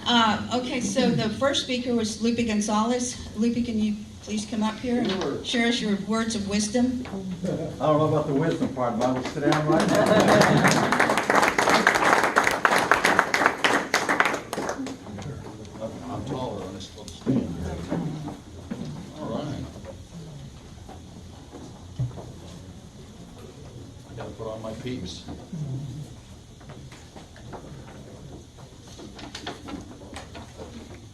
Okay, so the first speaker was Lupe Gonzales. Lupe, can you please come up here and share us your words of wisdom? I don't know about the wisdom part, but I will sit down right now. I'm taller on this little stand. All right. I gotta put on my peeps.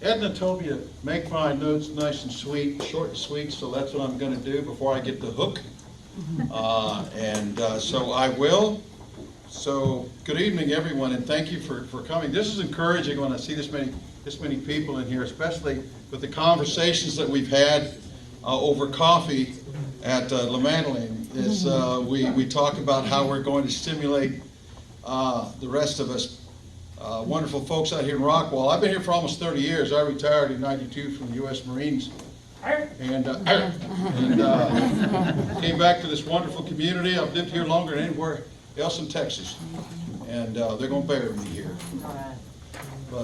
Edna told me to make my notes nice and sweet, short and sweet, so that's what I'm going to do before I get the hook. So I will. So good evening, everyone, and thank you for coming. This is encouraging when I see this many people in here, especially with the conversations that we've had over coffee at La Madeleine. We talk about how we're going to stimulate the rest of us. Wonderful folks out here in Rockwall. I've been here for almost 30 years. I retired in '92 from the U.S. Marines and came back to this wonderful community. I've lived here longer than anywhere else in Texas, and they're going to bury me here.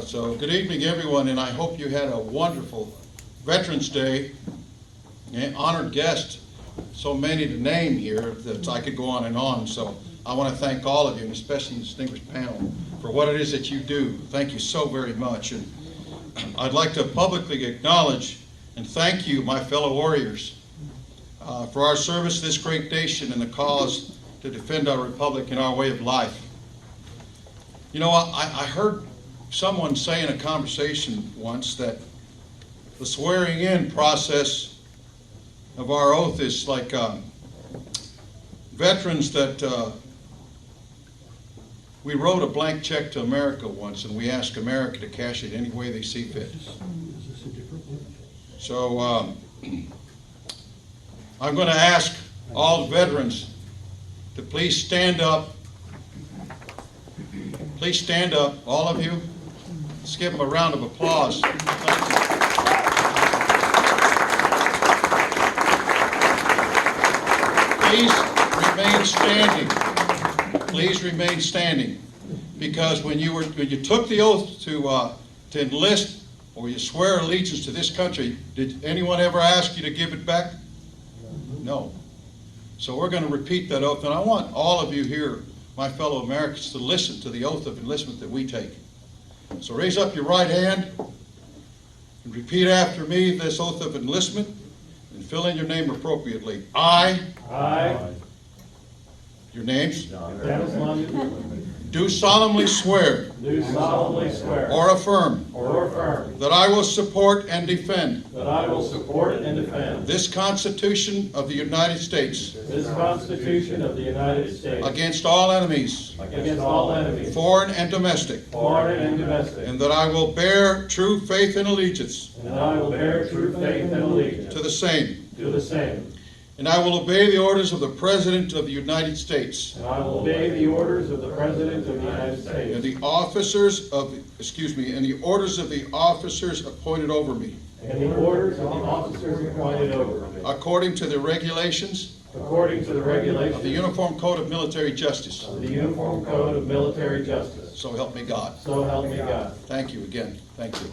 So good evening, everyone, and I hope you had a wonderful Veterans Day. Honored guest, so many to name here that I could go on and on. So I want to thank all of you, and especially the distinguished panel, for what it is that you do. Thank you so very much. And I'd like to publicly acknowledge and thank you, my fellow warriors, for our service to this great nation and the cause to defend our republic and our way of life. You know, I heard someone say in a conversation once that the swearing in process of our oath is like veterans that we wrote a blank check to America once, and we asked America to cash it any way they see fit. So I'm going to ask all the veterans to please stand up. Please stand up, all of you. Let's give them a round of applause. Thank you. Please remain standing. Please remain standing, because when you took the oath to enlist or you swear allegiance to this country, did anyone ever ask you to give it back? No. So we're going to repeat that oath, and I want all of you here, my fellow Americans, to listen to the oath of enlistment that we take. So raise up your right hand and repeat after me this oath of enlistment and fill in your name appropriately. I. Your names? Do solemnly swear. Or affirm. That I will support and defend. This Constitution of the United States. Against all enemies. Foreign and domestic. And that I will bear true faith and allegiance. To the same. And I will obey the orders of the President of the United States. And the officers of the officers appointed over me. According to the regulations. Of the Uniform Code of Military Justice. So help me God. Thank you again. Thank you.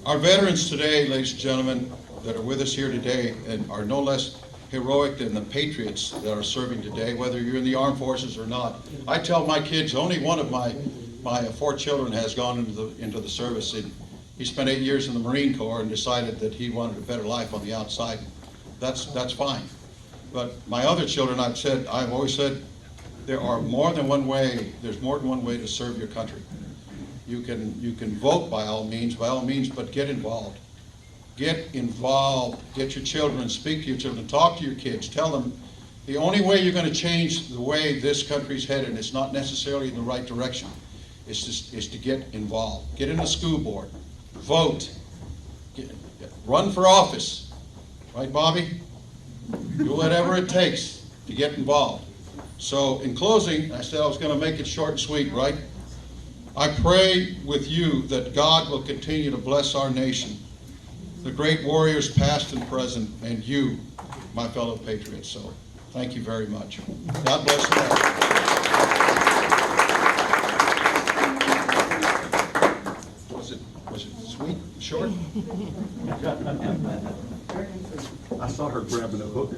Our veterans today, ladies and gentlemen, that are with us here today and are no less heroic than the patriots that are serving today, whether you're in the armed forces or not. I tell my kids, only one of my 4 children has gone into the service. And he spent 8 years in the Marine Corps and decided that he wanted a better life on the outside. That's fine. But my other children, I've always said, there's more than one way to serve your country. You can vote by all means, but get involved. Get involved. Get your children, speak to your children, talk to your kids. Tell them the only way you're going to change the way this country's headed, it's not necessarily in the right direction, is to get involved. Get in the school board. Vote. Run for office. Right, Bobby? Do whatever it takes to get involved. So in closing, I said I was going to make it short and sweet, right? I pray with you that God will continue to bless our nation, the great warriors past and present, and you, my fellow patriots. So thank you very much. God bless you all. I saw her grabbing a hook.